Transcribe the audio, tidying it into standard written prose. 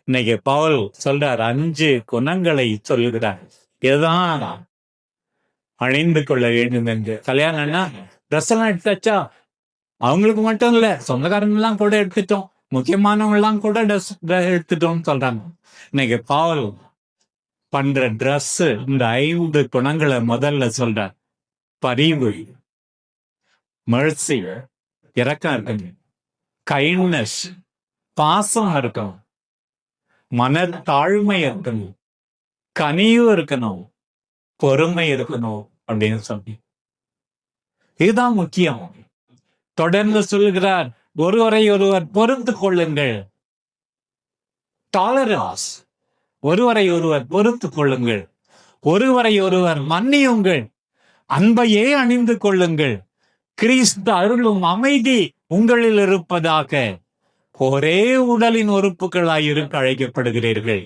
இன்னைக்கு பவுல் சொல்றார், 5 குணங்களை சொல்லுகிறார். இதுதான் அணிந்து கொள்ள வேண்டும் என்று. கல்யாணம்னா ட்ரெஸ் எல்லாம் எடுத்தாச்சா? அவங்களுக்கு மட்டும் இல்ல, சொந்தக்காரங்க எல்லாம் கூட எடுத்துட்டோம், முக்கியமானவங்க எல்லாம் கூட ட்ரெஸ் எடுத்துட்டோம்னு சொல்றாங்க. இன்னைக்கு பவுல் பண்ற ட்ரெஸ் இந்த 5 குணங்களை முதல்ல சொல்றார். பரிவு, மெர்சி, இரக்கம் இருக்கணும், கைண்ட்னஸ், பாசம் இருக்கணும், மனத்தாழ்மை இருக்கணும், கனிவு இருக்கணும், பொறுமை இருக்கணும் அப்படின்னு சொல்லி. இதுதான் முக்கியம். தொடர்ந்து சொல்லுகிறார், ஒருவரை ஒருவர் பொறுத்து கொள்ளுங்கள். டாலரன்ஸ், ஒருவரை ஒருவர் பொறுத்து கொள்ளுங்கள், ஒருவரை ஒருவர் மன்னியுங்கள், அன்பையே அணிந்து கொள்ளுங்கள், கிறிஸ்து அருளும் அமைதி உங்களில் இருப்பதாக. ஒரே உடலின் உறுப்புகளாய் இருக்க அழைக்கப்படுகிறீர்கள்.